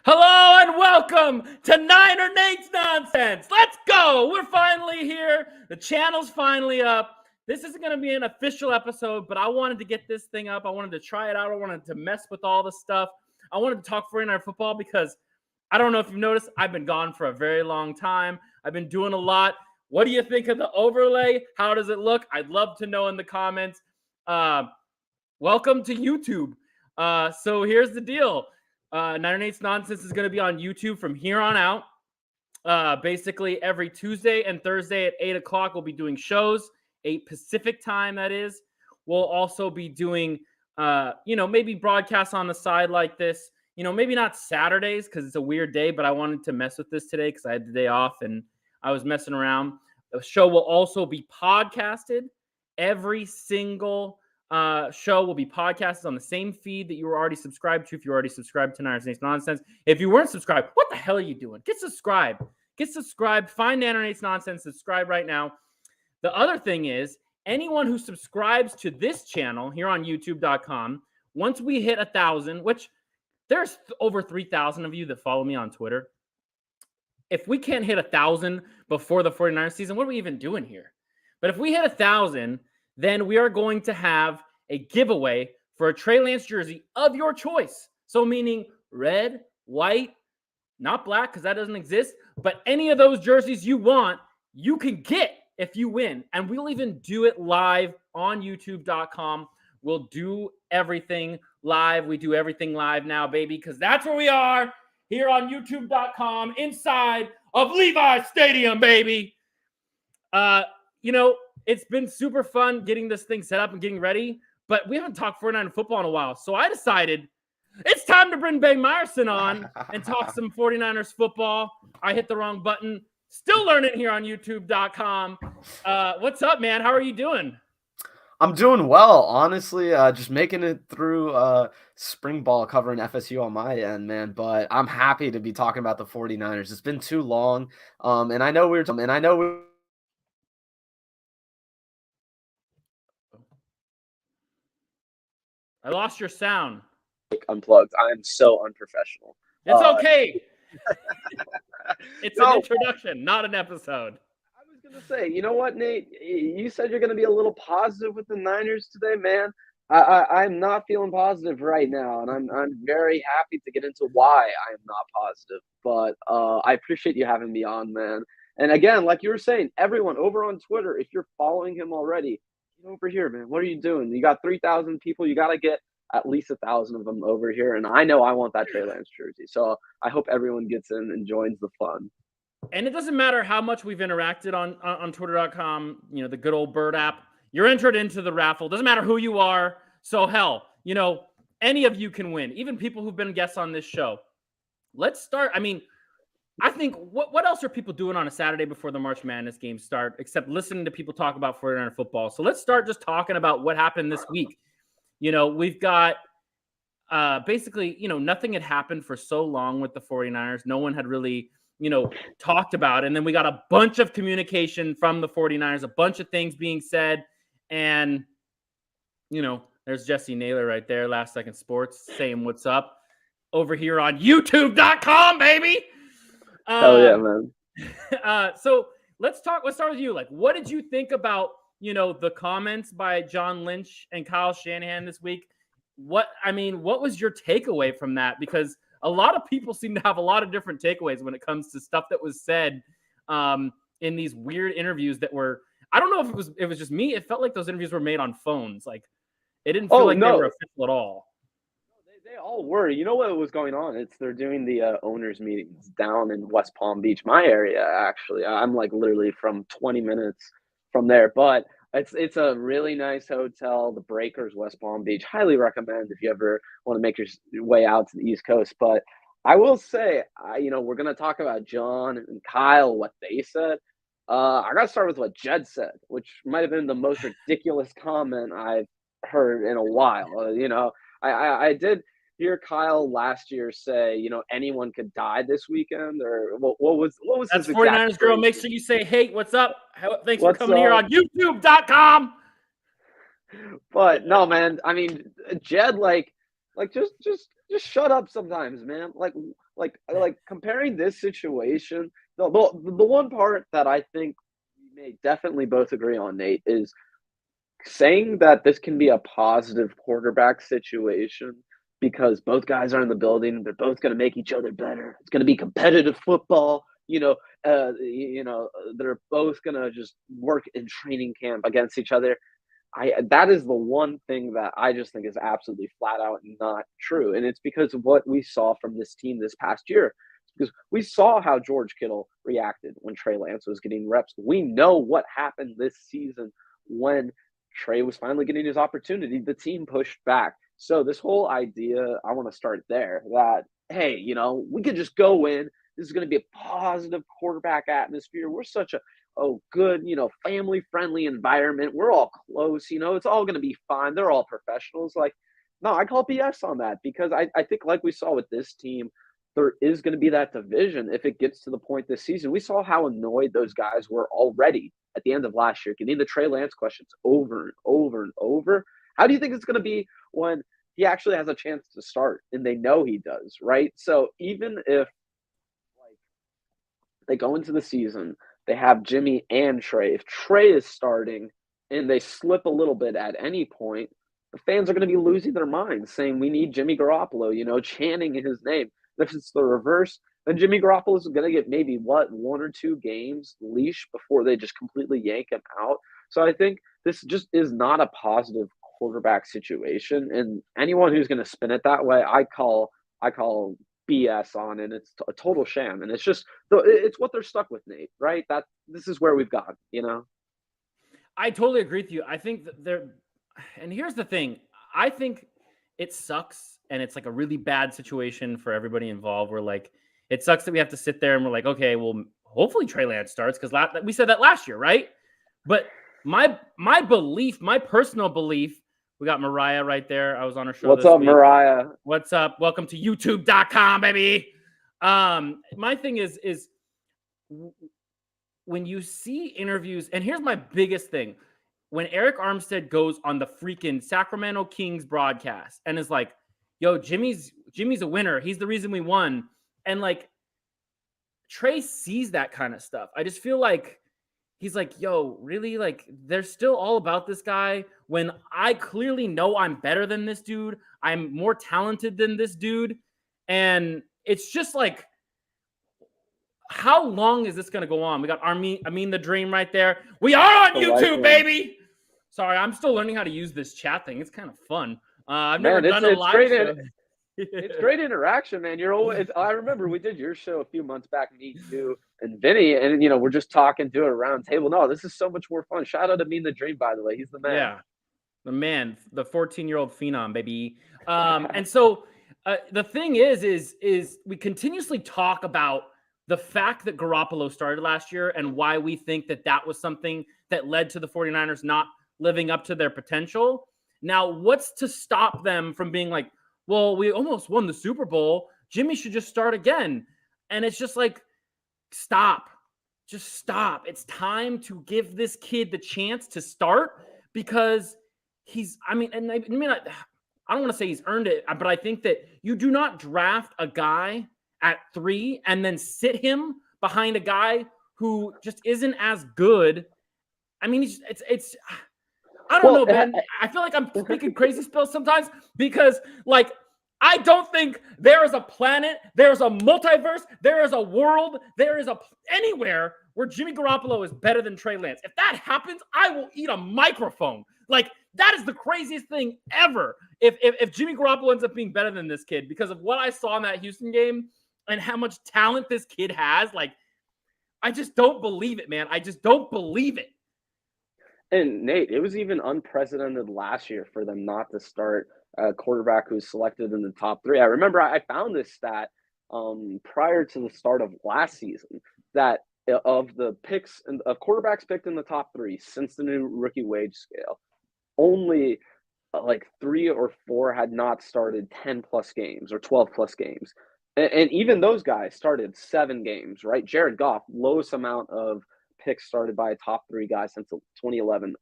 Hello and welcome to Niner Nate's Nonsense. Let's go. We're finally here. The channel's finally up. This isn't going to be an official episode, but I wanted to get this thing up. I wanted to try it out. I wanted to mess with all the stuff. I wanted to talk 49er football because I don't know if you've noticed, I've been gone for a very long time. I've been doing a lot. What do you think of the overlay? How does it look? I'd love to know in the comments. Welcome to YouTube. So here's the deal. Niner Nate's Nonsense is going to be on YouTube from here on out. Basically, every Tuesday and Thursday at 8 o'clock, we'll be doing shows, 8 Pacific time, that is. We'll also be doing, maybe broadcasts on the side like this. Maybe not Saturdays because it's a weird day, but I wanted to mess with this today because I had the day off and I was messing around. The show will also be podcasted. Every single show will be podcasted on the same feed that you were already subscribed to. If you're already subscribed to Niner Nate's Nonsense, if you weren't subscribed, what the hell are you doing? Get subscribed. Find Niner Nate's Nonsense. Subscribe right now. The other thing is, anyone who subscribes to this channel here on YouTube.com, once we hit 1,000, which there's over 3,000 of you that follow me on Twitter. If we can't hit 1,000 before the 49ers season, what are we even doing here? But if we hit 1,000, then we are going to have a giveaway for a Trey Lance jersey of your choice. So meaning red, white, not black because that doesn't exist, but any of those jerseys you want, you can get if you win. And we'll even do it live on YouTube.com. We'll do everything live. We do everything live now, baby, because that's where we are here on YouTube.com inside of Levi's Stadium, baby. It's been super fun getting this thing set up and getting ready, but we haven't talked 49er football in a while. So I decided it's time to bring Ben Meyerson on and talk some 49ers football. I hit the wrong button. Still learning here on YouTube.com. What's up, man? How are you doing? I'm doing well, honestly. Just making it through spring ball covering FSU on my end, man. But I'm happy to be talking about the 49ers. It's been too long. And I know we're I lost your sound. Unplugged. I am so unprofessional. It's okay. It's an introduction, not an episode. I was going to say, you know what, Nate? You said you're going to be a little positive with the Niners today, man. I'm not feeling positive right now, and I'm very happy to get into why I am not positive. But I appreciate you having me on, man. And again, like you were saying, everyone over on Twitter, if you're following him already, get over here, man. What are you doing? You got 3,000 people. You got to get at least 1,000 of them over here. And I know I want that Trey Lance jersey. So I hope everyone gets in and joins the fun. And it doesn't matter how much we've interacted on Twitter.com, the good old Bird app. You're entered into the raffle. Doesn't matter who you are. So hell, any of you can win. Even people who've been guests on this show. Let's start. I think what else are people doing on a Saturday before the March Madness games start except listening to people talk about 49er football? So let's start just talking about what happened this week. We've got basically, nothing had happened for so long with the 49ers. No one had really, talked about it. And then we got a bunch of communication from the 49ers, a bunch of things being said. And, there's Jesse Naylor right there, Last Second Sports, saying what's up over here on YouTube.com, baby. Hell yeah, man. So let's start with you. Like, what did you think about, the comments by John Lynch and Kyle Shanahan this week? What was your takeaway from that? Because a lot of people seem to have a lot of different takeaways when it comes to stuff that was said in these weird interviews that were, I don't know if it was just me. It felt like those interviews were made on phones. Like, it didn't feel they were official at all. They all were. You know what was going on? They're doing the owners meetings down in West Palm Beach, my area, actually. I'm like literally from 20 minutes from there. But it's a really nice hotel, the Breakers, West Palm Beach. Highly recommend if you ever want to make your way out to the East Coast. But I will say, we're going to talk about John and Kyle, what they said. I got to start with what Jed said, which might have been the most ridiculous comment I've heard in a while. I did hear Kyle last year say, anyone could die this weekend, or what was that's 49ers girl. Make sure you say, hey, what's up? Thanks for coming here on YouTube.com. But no, man, Jed, just shut up sometimes, man. Like like comparing this situation, the one part that I think we may definitely both agree on, Nate, is saying that this can be a positive quarterback situation because both guys are in the building, they're both going to make each other better. It's going to be competitive football. They're both going to just work in training camp against each other. That is the one thing that I just think is absolutely flat out not true, and it's because of what we saw from this team this past year. Because we saw how George Kittle reacted when Trey Lance was getting reps. We know what happened this season when Trey was finally getting his opportunity. The team pushed back. So this whole idea, I want to start there, that, hey, we could just go in. This is going to be a positive quarterback atmosphere. We're such a good, family-friendly environment. We're all close. It's all going to be fine. They're all professionals. Like, no, I call BS on that because I think like we saw with this team, there is going to be that division if it gets to the point this season. We saw how annoyed those guys were already at the end of last year, getting the Trey Lance questions over and over and over. How do you think it's going to be when he actually has a chance to start and they know he does, right? So even if they go into the season, they have Jimmy and Trey. If Trey is starting and they slip a little bit at any point, the fans are going to be losing their minds saying, we need Jimmy Garoppolo, chanting his name. If it's the reverse, then Jimmy Garoppolo is going to get maybe, 1 or 2 games leash before they just completely yank him out. So I think this just is not a positive quarterback situation. And anyone who's going to spin it that way, I call BS on, and it's a total sham. And it's what they're stuck with, Nate, right? This is where we've got, I totally agree with you. I think that and here's the thing. I think it sucks, and it's like a really bad situation for everybody involved. We're like, it sucks that we have to sit there and we're like, okay, well, hopefully Trey Lance starts because we said that last year, right? But my belief, my personal belief, we got Mariah right there. I was on her show. What's up, Mariah? What's up? Welcome to YouTube.com, baby. My thing is when you see interviews, and here's my biggest thing. When Eric Armstead goes on the freaking Sacramento Kings broadcast and is like, yo, Jimmy's a winner. He's the reason we won. And like Trey sees that kind of stuff. I just feel like he's like, yo, really? Like they're still all about this guy when I clearly know I'm better than this dude. I'm more talented than this dude. And it's just like, how long is this going to go on? We got I mean the Dream right there. We are on YouTube, baby. Sorry, I'm still learning how to use this chat thing. It's kind of fun. I've never done a live show. It's great interaction, man. You're always. I remember we did your show a few months back, me, you, and Vinny, and we're just talking, doing a round table. No, this is so much more fun. Shout out to Mean the Dream, by the way. He's the man. Yeah, the man, the 14-year-old phenom, baby. And so the thing is we continuously talk about the fact that Garoppolo started last year and why we think that was something that led to the 49ers not living up to their potential. Now, what's to stop them from being like, well, we almost won the Super Bowl. Jimmy should just start again. And it's just like, stop. Just stop. It's time to give this kid the chance to start because I don't want to say he's earned it, but I think that you do not draft a guy at 3 and then sit him behind a guy who just isn't as good. I mean, it's I don't know, man. I feel like I'm speaking crazy spells sometimes because, like, I don't think there is a planet, there's a multiverse, there is a world, there is anywhere where Jimmy Garoppolo is better than Trey Lance. If that happens, I will eat a microphone. Like, that is the craziest thing ever. If Jimmy Garoppolo ends up being better than this kid because of what I saw in that Houston game and how much talent this kid has, like, I just don't believe it, man. I just don't believe it. And Nate, it was even unprecedented last year for them not to start a quarterback who's selected in the top 3. I remember I found this stat prior to the start of last season that of the picks and of quarterbacks picked in the top 3 since the new rookie wage scale, only like 3 or 4 had not started 10 plus games or 12 plus games. And even those guys started 7 games, right? Jared Goff, lowest amount of picks started by a top 3 guy since 2011.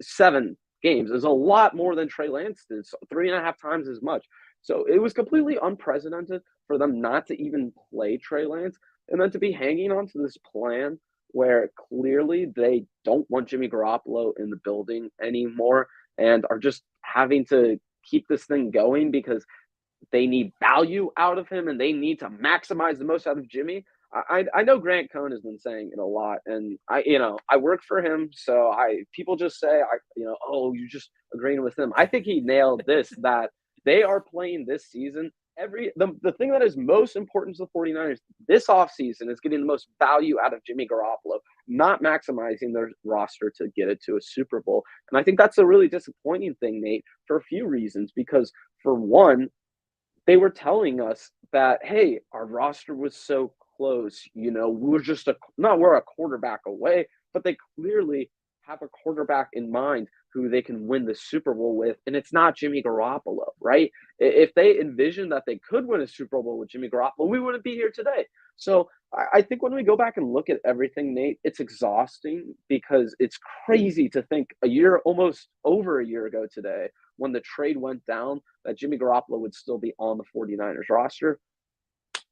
7 games is a lot more than Trey Lance did, so 3.5 times as much. So it was completely unprecedented for them not to even play Trey Lance and then to be hanging on to this plan where clearly they don't want Jimmy Garoppolo in the building anymore and are just having to keep this thing going because they need value out of him and they need to maximize the most out of Jimmy. I know Grant Cohn has been saying it a lot, and I work for him, so people just say oh, you just agreeing with him. I think he nailed this that they are playing this season. The thing that is most important to the 49ers this offseason is getting the most value out of Jimmy Garoppolo, not maximizing their roster to get it to a Super Bowl. And I think that's a really disappointing thing, Nate, for a few reasons. Because for one, they were telling us that, hey, our roster was so close. We're just we're a quarterback away, but they clearly have a quarterback in mind who they can win the Super Bowl with, and it's not Jimmy Garoppolo, right? If they envisioned that they could win a Super Bowl with Jimmy Garoppolo, we wouldn't be here today. So I think when we go back and look at everything, Nate, it's exhausting because it's crazy to think almost over a year ago today, when the trade went down, that Jimmy Garoppolo would still be on the 49ers roster.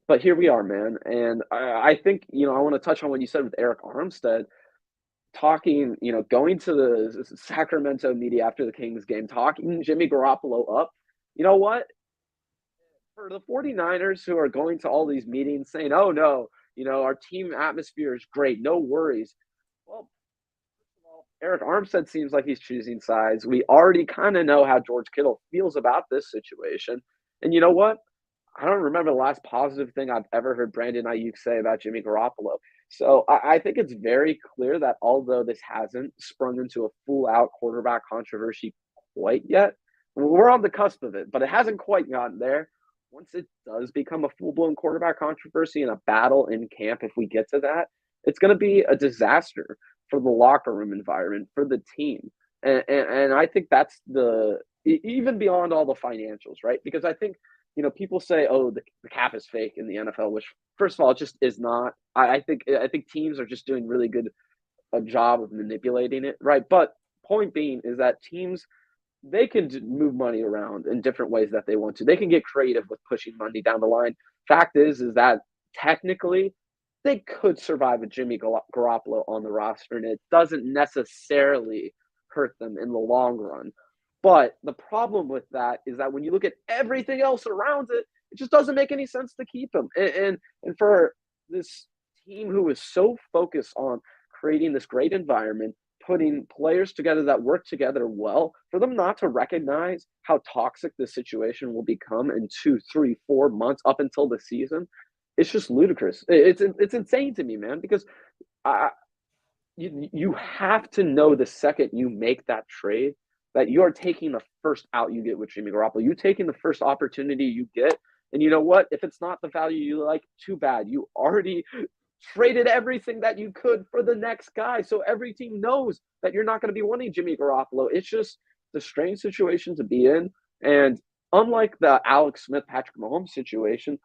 But here we are, man. And I think, I want to touch on what you said with Eric Armstead, talking, going to the Sacramento media after the Kings game, talking Jimmy Garoppolo up. You know what? For the 49ers who are going to all these meetings saying, oh, no, our team atmosphere is great, no worries. Well, Eric Armstead seems like he's choosing sides. We already kind of know how George Kittle feels about this situation. And you know what? I don't remember the last positive thing I've ever heard Brandon Ayuk say about Jimmy Garoppolo. So I think it's very clear that although this hasn't sprung into a full-out quarterback controversy quite yet, we're on the cusp of it, but it hasn't quite gotten there. Once it does become a full-blown quarterback controversy and a battle in camp, if we get to that, it's going to be a disaster for the locker room environment, for the team. And I think that's even beyond all the financials, right? Because I think, people say, oh, the cap is fake in the NFL, which, first of all, it just is not. I think teams are just doing really good a job of manipulating it, right? But point being is that teams, they can move money around in different ways that they want to. They can get creative with pushing money down the line. Fact is that technically they could survive with Jimmy Garoppolo on the roster, and it doesn't necessarily hurt them in the long run. But the problem with that is that when you look at everything else around it, it just doesn't make any sense to keep him. And for this team who is so focused on creating this great environment, putting players together that work together well, for them not to recognize how toxic this situation will become in 2, 3, 4 months up until the season, it's just ludicrous. It's insane to me, man, because you have to know the second you make that trade that you are taking the first out you get with Jimmy Garoppolo. You're taking the first opportunity you get. And you know what? If it's not the value you like, too bad. You already traded everything that you could for the next guy. So every team knows that you're not going to be wanting Jimmy Garoppolo. It's just the strange situation to be in. And unlike the Alex Smith, Patrick Mahomes situation,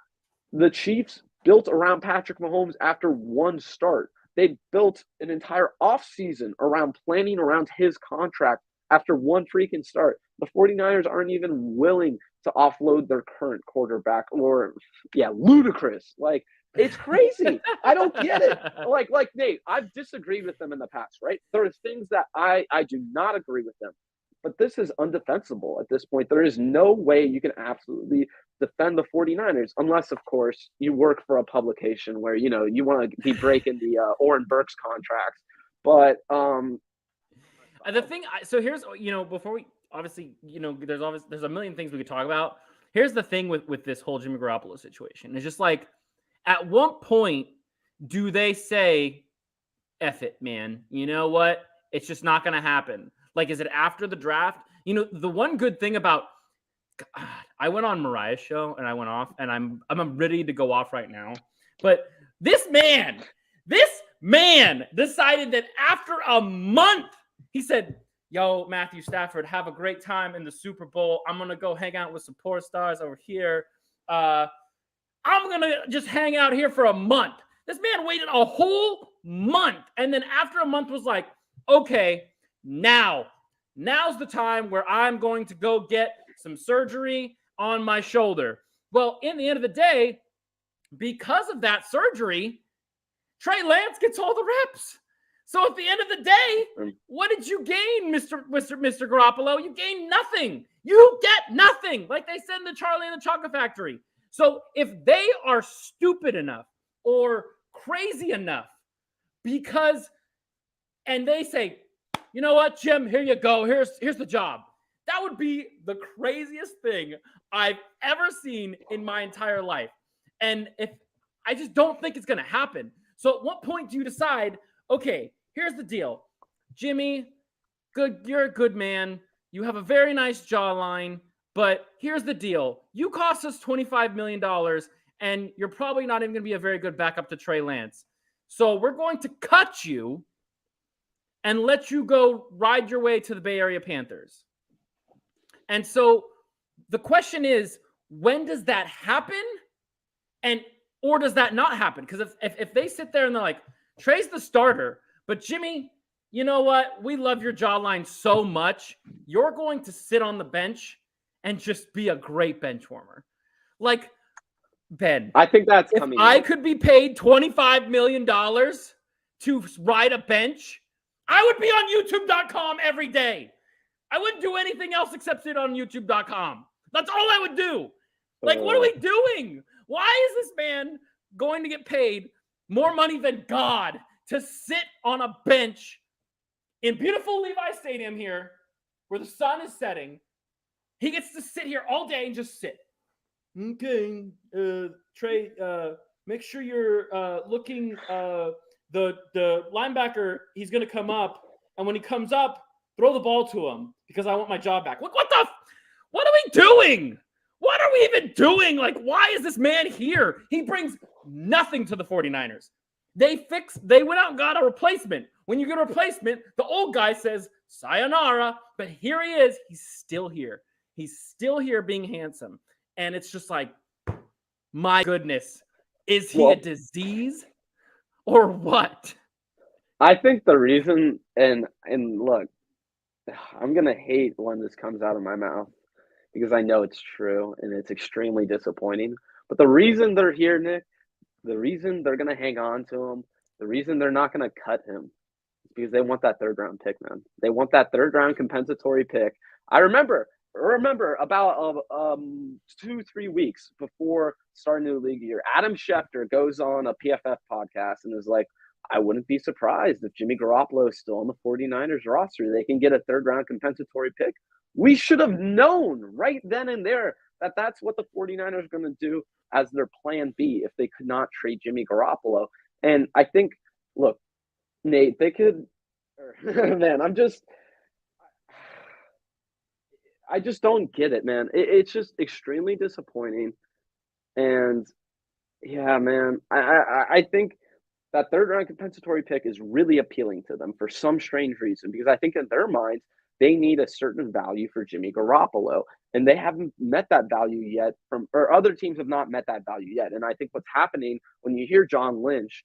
the Chiefs built around Patrick Mahomes after one start. They built an entire offseason around planning around his contract after one freaking start. The 49ers aren't even willing to offload their current quarterback, or ludicrous. Like, it's crazy. I don't get it. Like Nate, I've disagreed with them in the past, right? There are things that I do not agree with them. But this is undefensible at this point. There is no way you can absolutely defend the 49ers unless, of course, you work for a publication where, you want to be breaking the Oren Burks contracts. But the thing, so here's, before we, obviously, there's a million things we could talk about. Here's the thing with this whole Jimmy Garoppolo situation. It's just like, at what point do they say, F it, man? You know what? It's just not going to happen. Like, is it after the draft? The one good thing about, God, I went on Mariah's show and I went off, and I'm ready to go off right now. But this man decided that after a month, he said, yo, Matthew Stafford, have a great time in the Super Bowl. I'm going to go hang out with some porn stars over here. I'm going to just hang out here for a month. This man waited a whole month. And then after a month was like, okay, now's the time where I'm going to go get some surgery on my shoulder. Well, in the end of the day, because of that surgery, Trey Lance gets all the reps. So at the end of the day, what did you gain, Mr. Garoppolo? You gain nothing. You get nothing, like they said in the Charlie and the Chocolate Factory. So if they are stupid enough or crazy enough and they say, you know what, Jim, here you go. Here's the job. That would be the craziest thing I've ever seen in my entire life. And I just don't think it's going to happen. So at what point do you decide, okay, here's the deal. Jimmy, you're a good man. You have a very nice jawline, but here's the deal. You cost us $25 million, and you're probably not even going to be a very good backup to Trey Lance. So we're going to cut you and let you go ride your way to the Bay Area Panthers. And so the question is, when does that happen? Or does that not happen? Because if they sit there and they're like, Trey's the starter, but Jimmy, you know what? We love your jawline so much. You're going to sit on the bench and just be a great bench warmer. Like, Ben, I think that's coming. If I could be paid $25 million to ride a bench, I would be on YouTube.com every day. I wouldn't do anything else except sit on YouTube.com. That's all I would do. Like, what are we doing? Why is this man going to get paid more money than God to sit on a bench in beautiful Levi Stadium here where the sun is setting? He gets to sit here all day and just sit. Okay, Trey, make sure you're looking. The linebacker, he's going to come up, and when he comes up, throw the ball to him because I want my job back. What are we doing? What are we even doing? Like, why is this man here? He brings nothing to the 49ers. They went out and got a replacement. When you get a replacement, the old guy says, sayonara, but here he is. He's still here. He's still here being handsome. And it's just like, my goodness, is he a disease or what? I think the reason, and look, I'm going to hate when this comes out of my mouth because I know it's true and it's extremely disappointing. But the reason they're here, Nick, the reason they're going to hang on to him, the reason they're not going to cut him is because they want that third-round pick, man. They want that third-round compensatory pick. I remember about 2-3 weeks before starting the league year, Adam Schefter goes on a PFF podcast and is like, I wouldn't be surprised if Jimmy Garoppolo is still on the 49ers roster. They can get a third-round compensatory pick. We should have known right then and there that that's what the 49ers are going to do as their plan B if they could not trade Jimmy Garoppolo. And I think, look, Nate, they could – man, I just don't get it, man. It's just extremely disappointing. And, yeah, man, I think that third-round compensatory pick is really appealing to them for some strange reason because I think in their minds they need a certain value for Jimmy Garoppolo, and they haven't met that value yet or other teams have not met that value yet. And I think what's happening when you hear John Lynch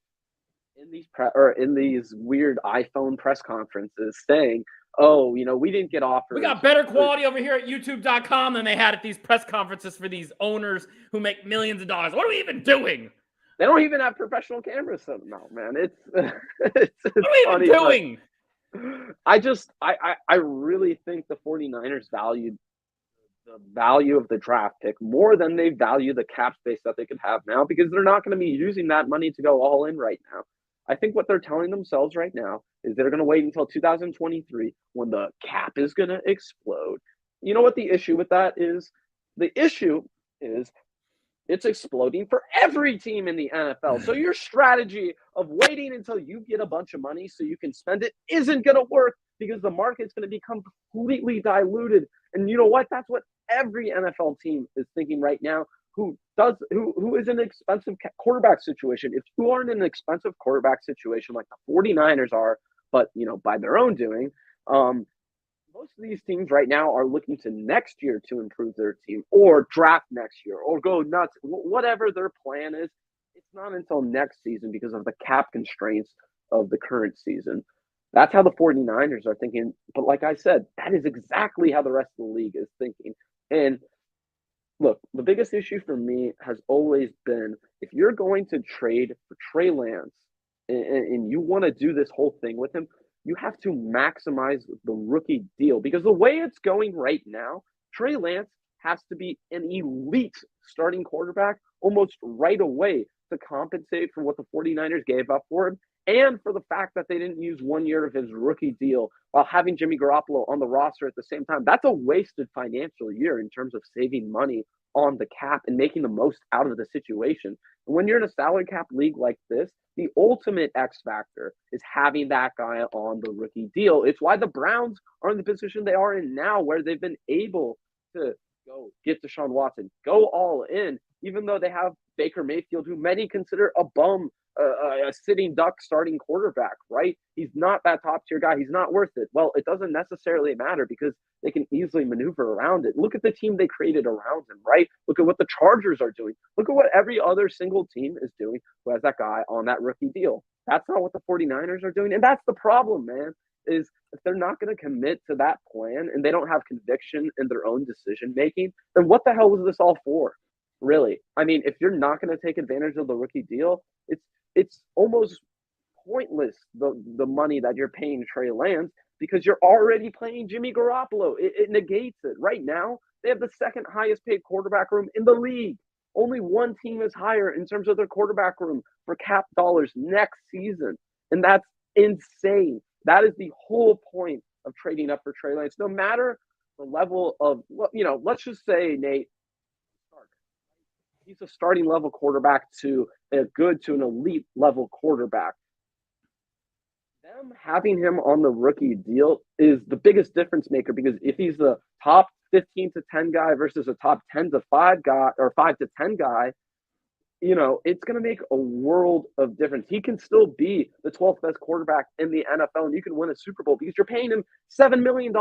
in these weird iPhone press conferences saying, oh, we didn't get offers. We got better quality over here at YouTube.com than they had at these press conferences for these owners who make millions of dollars. What are we even doing? They don't even have professional cameras somehow, man. It's what are we even doing? I really think the 49ers valued the value of the draft pick more than they value the cap space that they could have now because they're not going to be using that money to go all in right now. I think what they're telling themselves right now is they're going to wait until 2023 when the cap is going to explode. You know what the issue with that is? The issue is it's exploding for every team in the NFL. So your strategy of waiting until you get a bunch of money so you can spend it isn't going to work because the market's going to become completely diluted. And you know what? That's what every NFL team is thinking right now who is in an expensive quarterback situation. If you are in an expensive quarterback situation like the 49ers are, but, by their own doing, most of these teams right now are looking to next year to improve their team or draft next year or go nuts. Whatever their plan is, it's not until next season because of the cap constraints of the current season. That's how the 49ers are thinking. But like I said, that is exactly how the rest of the league is thinking. And Look, the biggest issue for me has always been if you're going to trade for Trey Lance and you want to do this whole thing with him, you have to maximize the rookie deal because the way it's going right now, Trey Lance has to be an elite starting quarterback almost right away to compensate for what the 49ers gave up for him and for the fact that they didn't use 1 year of his rookie deal while having Jimmy Garoppolo on the roster at the same time. That's a wasted financial year in terms of saving money on the cap and making the most out of the situation. And when you're in a salary cap league like this, the ultimate X factor is having that guy on the rookie deal. It's why the Browns are in the position they are in now, where they've been able to go get Deshaun Watson, go all in, even though they have Baker Mayfield, who many consider a bum, a sitting duck starting quarterback, right? He's not that top tier guy. He's not worth it. Well, it doesn't necessarily matter because they can easily maneuver around it. Look at the team they created around him, right? Look at what the Chargers are doing. Look at what every other single team is doing who has that guy on that rookie deal. That's not what the 49ers are doing. And that's the problem, man, is if they're not going to commit to that plan and they don't have conviction in their own decision making, then what the hell was this all for? Really? I mean, if you're not going to take advantage of the rookie deal, it's almost pointless the money that you're paying Trey Lance because you're already playing Jimmy Garoppolo. It negates it. Right now, they have the second highest paid quarterback room in the league. Only one team is higher in terms of their quarterback room for cap dollars next season. And that's insane. That is the whole point of trading up for Trey Lance. No matter the level of, let's just say, Nate, he's a starting level quarterback to a good to an elite level quarterback. Them having him on the rookie deal is the biggest difference maker because if he's the top 15 to 10 guy versus a top 10 to 5 guy or 5 to 10 guy, it's going to make a world of difference. He can still be the 12th best quarterback in the NFL and you can win a Super Bowl because you're paying him $7 million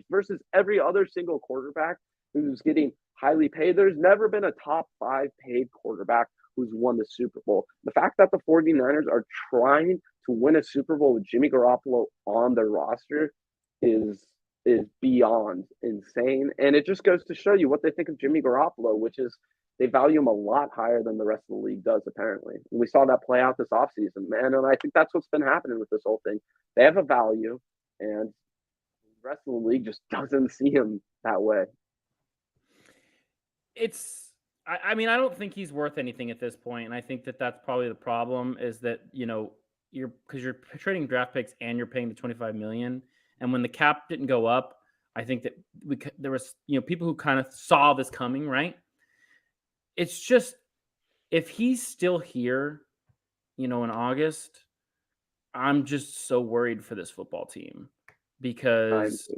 versus every other single quarterback who's getting highly paid. There's never been a top 5 paid quarterback who's won the Super Bowl. The fact that the 49ers are trying to win a Super Bowl with Jimmy Garoppolo on their roster is beyond insane. And it just goes to show you what they think of Jimmy Garoppolo, which is they value him a lot higher than the rest of the league does, apparently. And we saw that play out this offseason, man. And I think that's what's been happening with this whole thing. They have a value, and the rest of the league just doesn't see him that way. I mean, I don't think he's worth anything at this point, and I think that that's probably the problem is that because you're trading draft picks and you're paying the $25 million, and when the cap didn't go up, I think that there was people who kind of saw this coming, right? It's just if he's still here, in August, I'm just so worried for this football team because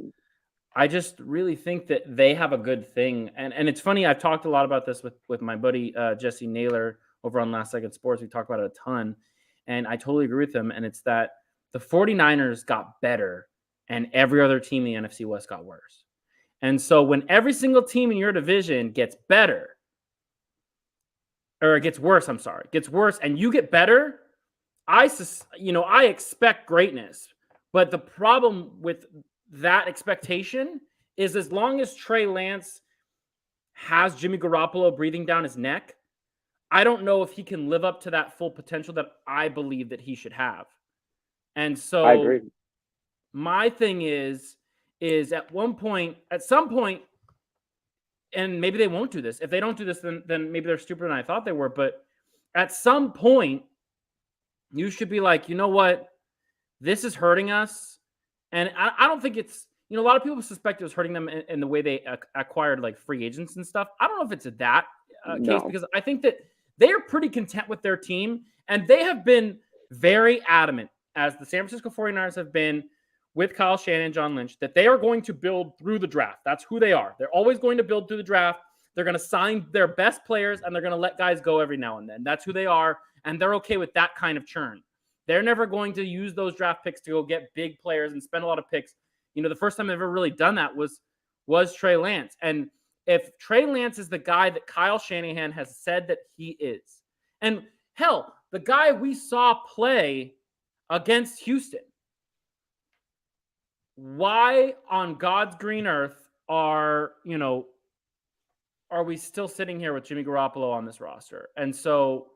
I just really think that they have a good thing. And it's funny, I've talked a lot about this with my buddy Jesse Naylor over on Last Second Sports. We talk about it a ton. And I totally agree with him. And it's that the 49ers got better and every other team in the NFC West got worse. And so when every single team in your division gets better, or it gets worse, gets worse, and you get better, I expect greatness. But the problem with that expectation is as long as Trey Lance has Jimmy Garoppolo breathing down his neck, I don't know if he can live up to that full potential that I believe that he should have. And so I agree. My thing is at some point, and maybe they won't do this. If they don't do this, then maybe they're stupider than I thought they were. But at some point, you should be like, you know what? This is hurting us. And I don't think it's, a lot of people suspect it was hurting them in the way they acquired like free agents and stuff. I don't know if it's that case because I think that they are pretty content with their team. And they have been very adamant, as the San Francisco 49ers have been with Kyle Shanahan and John Lynch, that they are going to build through the draft. That's who they are. They're always going to build through the draft. They're going to sign their best players, and they're going to let guys go every now and then. That's who they are, and they're okay with that kind of churn. They're never going to use those draft picks to go get big players and spend a lot of picks. The first time they've ever really done that was Trey Lance. And if Trey Lance is the guy that Kyle Shanahan has said that he is, and hell, the guy we saw play against Houston, why on God's green earth are, are we still sitting here with Jimmy Garoppolo on this roster? And so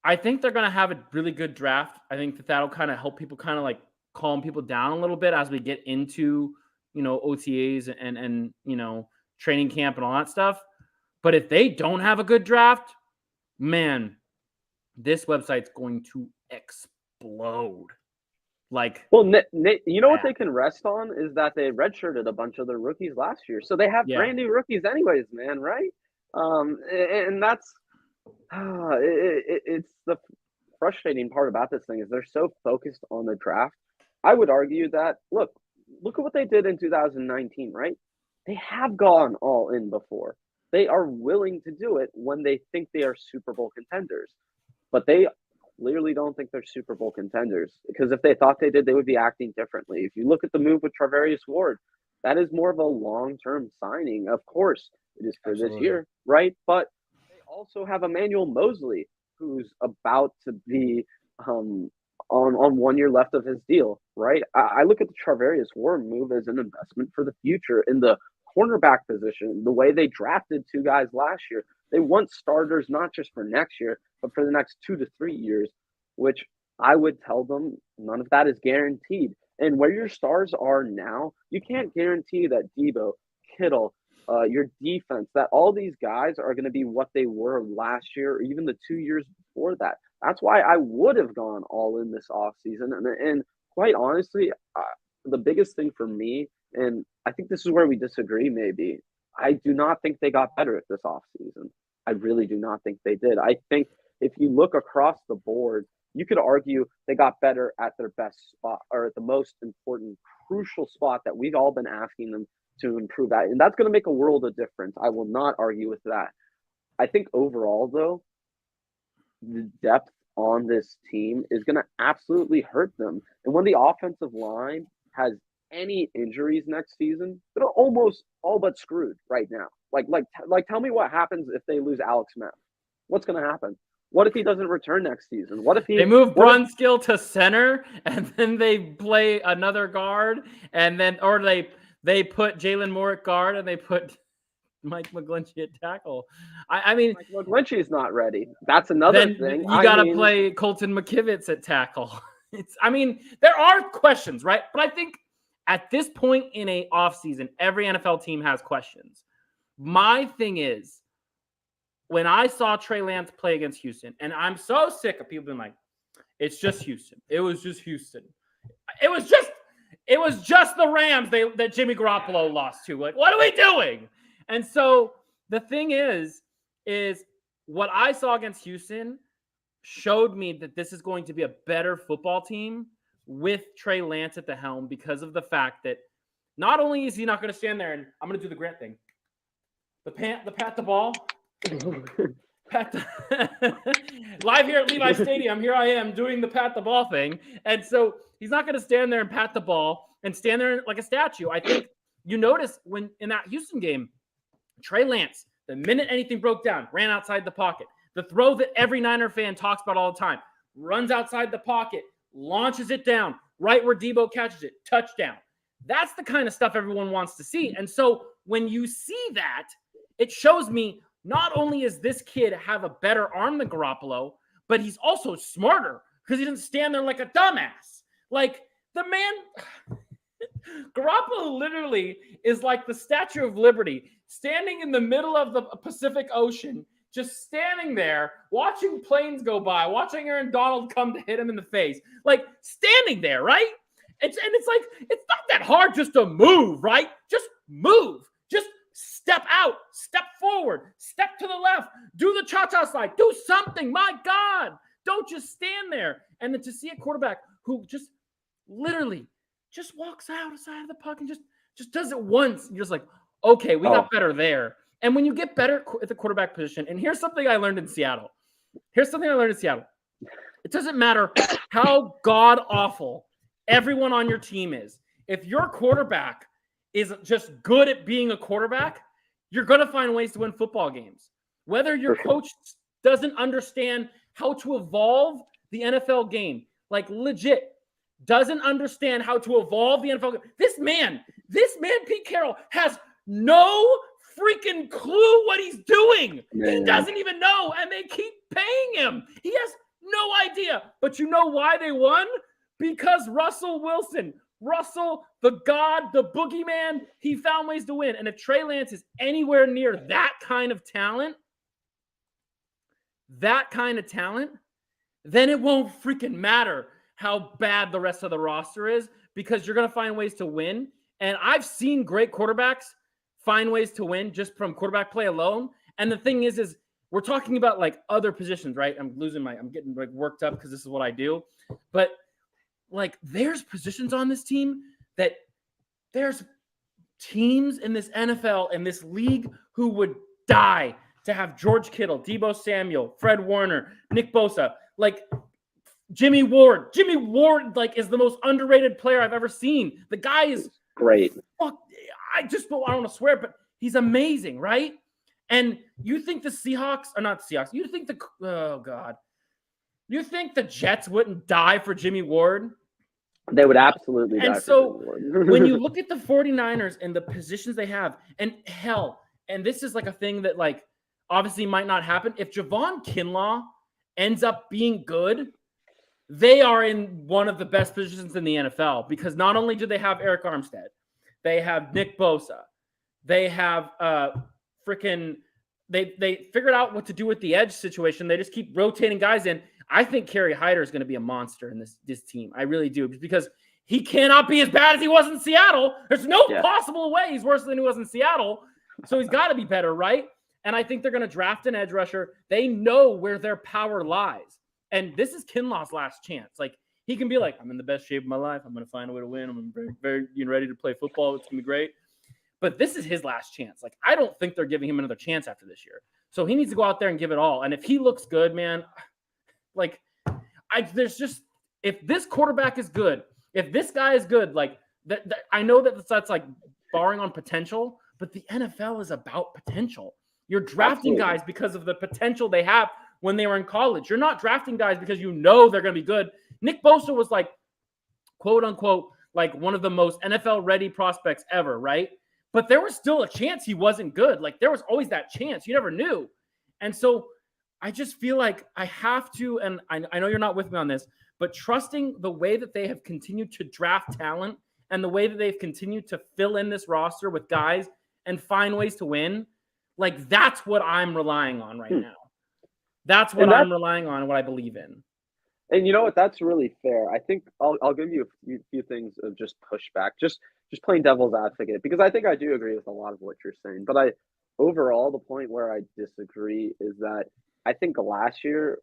I think they're going to have a really good draft. I think that that'll kind of help people kind of like calm people down a little bit as we get into, OTAs and training camp and all that stuff. But if they don't have a good draft, man, this website's going to explode. Well, you know what they can rest on is that they redshirted a bunch of their rookies last year, so they have brand new rookies anyways, man, right? And that's it's the frustrating part about this thing is they're so focused on the draft. I would argue that look at what they did in 2019, right? They have gone all in before. They are willing to do it when they think they are Super Bowl contenders, but they clearly don't think they're Super Bowl contenders, because if they thought they did, they would be acting differently. If you look at the move with Charvarius Ward, that is more of a long-term signing. Of course, it is for this year, right? But they also have Emmanuel Mosley, who's about to be on 1 year left of his deal, right? I look at the Charvarius Ward move as an investment for the future in the cornerback position. The way they drafted two guys last year, they want starters not just for next year, but for the next 2 to 3 years, which I would tell them none of that is guaranteed. And where your stars are now, you can't guarantee that Debo, Kittle, your defense, that all these guys are going to be what they were last year or even the 2 years before that. That's why I would have gone all in this offseason. And quite honestly, the biggest thing for me, and I think this is where we disagree maybe, I do not think they got better at this offseason. I really do not think they did. I think if you look across the board, you could argue they got better at their best spot, or at the most important, crucial spot that we've all been asking them to improve at. And that's going to make a world of difference. I will not argue with that. I think overall, though, the depth on this team is going to absolutely hurt them. And when the offensive line has any injuries next season, they're almost all but screwed right now. Like, tell me what happens if they lose Alex Smith. What's going to happen? What if he doesn't return next season? What if they move Brunskill to center and then they play another guard, and then they put Jalen Moore at guard and they put Mike McGlinchey at tackle? I mean, Mike McGlinchey is not ready. That's another thing. You got to play Colton McKivitz at tackle. There are questions, right? But I think at this point in a offseason, every NFL team has questions. My thing is, when I saw Trey Lance play against Houston, and I'm so sick of people being like, it's just Houston. It was just Houston. It was just the Rams that Jimmy Garoppolo lost to. Like, what are we doing? And so the thing is what I saw against Houston showed me that this is going to be a better football team with Trey Lance at the helm, because of the fact that not only is he not going to stand there and I'm going to do the Grant thing, the pat the ball, live here at Levi Stadium. Here I am doing the pat the ball thing. And so he's not going to stand there and pat the ball and stand there like a statue. I think you notice when in that Houston game, Trey Lance, the minute anything broke down, ran outside the pocket. The throw that every Niner fan talks about all the time, runs outside the pocket, launches it down right where Debo catches it, touchdown. That's the kind of stuff everyone wants to see. And so when you see that, it shows me not only is this kid have a better arm than Garoppolo, but he's also smarter because he doesn't stand there like a dumbass. Like, the man, Garoppolo literally is like the Statue of Liberty, standing in the middle of the Pacific Ocean, just standing there, watching planes go by, watching Aaron Donald come to hit him in the face. Like, standing there, right? It's like, it's not that hard just to move, right? Just move. Just step out, step forward, step to the left, do the cha-cha slide, do something. My God, don't just stand there. And then to see a quarterback who just literally just walks outside of the puck and just does it once, you're just like, okay, we got better there. And when you get better at the quarterback position, and here's something I learned in Seattle. It doesn't matter how god-awful everyone on your team is. If your quarterback is just good at being a quarterback, you're going to find ways to win football games. Whether your coach doesn't understand how to evolve the NFL game, like legit, doesn't understand how to evolve the NFL game. This man, Pete Carroll, has no freaking clue what he's doing. Man. He doesn't even know, and they keep paying him. He has no idea. But you know why they won? Because Russell Wilson, the god, the boogeyman, he found ways to win. And if Trey Lance is anywhere near that kind of talent, then it won't freaking matter how bad the rest of the roster is, because you're going to find ways to win. And I've seen great quarterbacks find ways to win just from quarterback play alone. And the thing is we're talking about like other positions, right? I'm getting like worked up because this is what I do. But like there's positions on this team that there's teams in this NFL and this league who would die to have George Kittle, Deebo Samuel, Fred Warner, Nick Bosa, like Jimmy Ward. Jimmy Ward like is the most underrated player I've ever seen. The guy is great. I don't want to swear, but he's amazing, right? And you think the Seahawks are not the Seahawks. You think you think the Jets wouldn't die for Jimmy Ward? They would absolutely die. And so when you look at the 49ers and the positions they have, and hell, and this is like a thing that like obviously might not happen. If Javon Kinlaw ends up being good, they are in one of the best positions in the NFL, because not only do they have Eric Armstead, they have Nick Bosa, they have they figured out what to do with the edge situation. They just keep rotating guys in. I think Kerry Hyder is going to be a monster in this team. I really do, because he cannot be as bad as he was in Seattle. There's no possible way he's worse than he was in Seattle. So he's got to be better, right? And I think they're going to draft an edge rusher. They know where their power lies. And this is Kinlaw's last chance. Like, he can be like, I'm in the best shape of my life. I'm going to find a way to win. I'm very, very ready to play football. It's going to be great. But this is his last chance. Like, I don't think they're giving him another chance after this year. So he needs to go out there and give it all. And if he looks good, man, like, if this quarterback is good, if this guy is good, like, I know that's like barring on potential, but the NFL is about potential. You're drafting guys because of the potential they have when they were in college. You're not drafting guys because you know they're going to be good. Nick Bosa was like, quote unquote, like one of the most NFL ready prospects ever, right? But there was still a chance he wasn't good. Like, there was always that chance. You never knew. And so I just feel like I have to, and I know you're not with me on this, but trusting the way that they have continued to draft talent and the way that they've continued to fill in this roster with guys and find ways to win, like, that's what I'm relying on right now. That's what I'm relying on and what I believe in. And you know what? That's really fair. I think I'll give you a few things of just pushback, just playing devil's advocate, because I think I do agree with a lot of what you're saying. But overall, the point where I disagree is that I think last year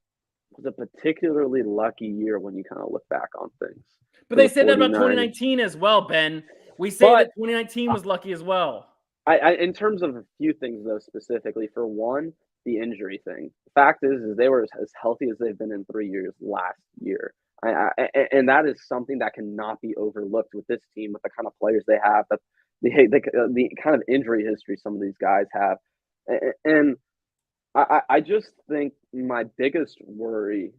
was a particularly lucky year when you kind of look back on things. But they said that about 2019 as well, Ben. We say that 2019 was lucky as well. I in terms of a few things, though, specifically, for one, the injury thing. The fact is they were as healthy as they've been in 3 years last year. And that is something that cannot be overlooked with this team, with the kind of players they have, the kind of injury history some of these guys have. And I just think my biggest worry,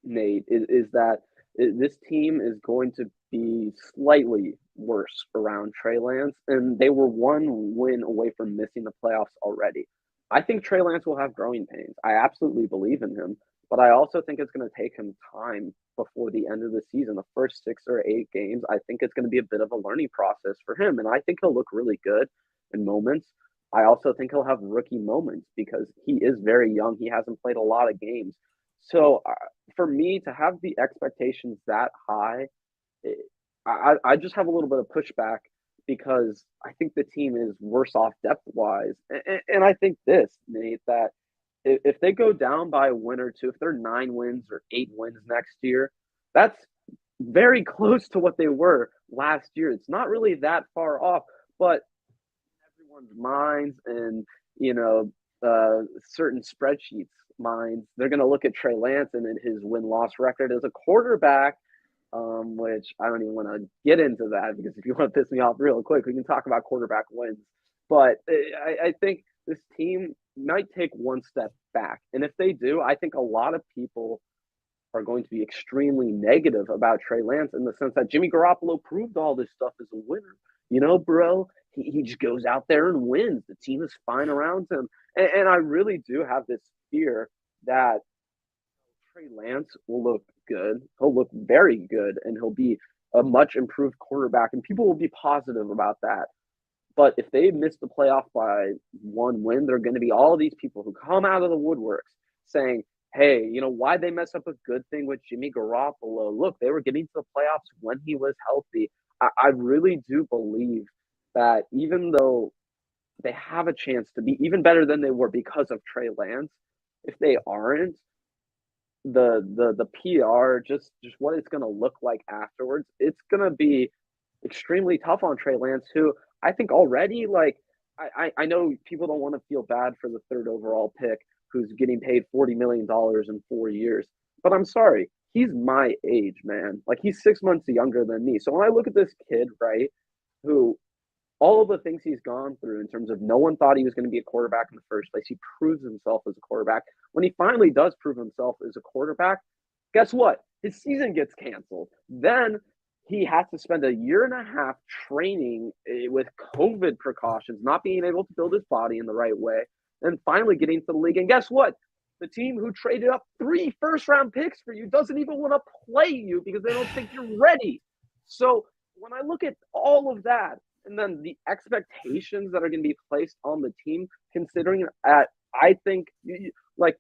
Nate, is that this team is going to be slightly worse around Trey Lance, and they were one win away from missing the playoffs already. I think Trey Lance will have growing pains. I absolutely believe in him, but I also think it's going to take him time before the end of the season. The first 6 or 8 games, I think it's going to be a bit of a learning process for him, and I think he'll look really good in moments. I also think he'll have rookie moments because he is very young. He hasn't played a lot of games. So for me to have the expectations that high, I just have a little bit of pushback because I think the team is worse off depth-wise. And I think this, Nate, that if they go down by a win or two, if they're 9 wins or 8 wins next year, that's very close to what they were last year. It's not really that far off, but everyone's minds and, certain spreadsheets minds, they're going to look at Trey Lance and then his win-loss record as a quarterback, which I don't even want to get into that, because if you want to piss me off real quick, we can talk about quarterback wins. But I think this team might take one step back. And if they do, I think a lot of people are going to be extremely negative about Trey Lance in the sense that Jimmy Garoppolo proved all this stuff as a winner. Bro, he just goes out there and wins. The team is fine around him. And I really do have this fear that Trey Lance will look good. He'll look very good, and he'll be a much improved quarterback, and people will be positive about that. But if they miss the playoff by one win, there are going to be all these people who come out of the woodworks saying, hey, why'd they mess up a good thing with Jimmy Garoppolo? Look, they were getting to the playoffs when he was healthy. I really do believe that even though they have a chance to be even better than they were because of Trey Lance, if they aren't, the PR, just what it's going to look like afterwards, it's going to be extremely tough on Trey Lance, who I think already, like, I know people don't want to feel bad for the third overall pick who's getting paid $40 million in 4 years. But I'm sorry, he's my age, man. Like, he's 6 months younger than me. So when I look at this kid, right, who all of the things he's gone through in terms of no one thought he was going to be a quarterback in the first place. He proves himself as a quarterback. When he finally does prove himself as a quarterback, guess what? His season gets canceled. Then he has to spend a year and a half training with COVID precautions, not being able to build his body in the right way, and finally getting to the league. And guess what? The team who traded up 3 first-round picks for you doesn't even want to play you because they don't think you're ready. So when I look at all of that, and then the expectations that are going to be placed on the team, considering I think, like,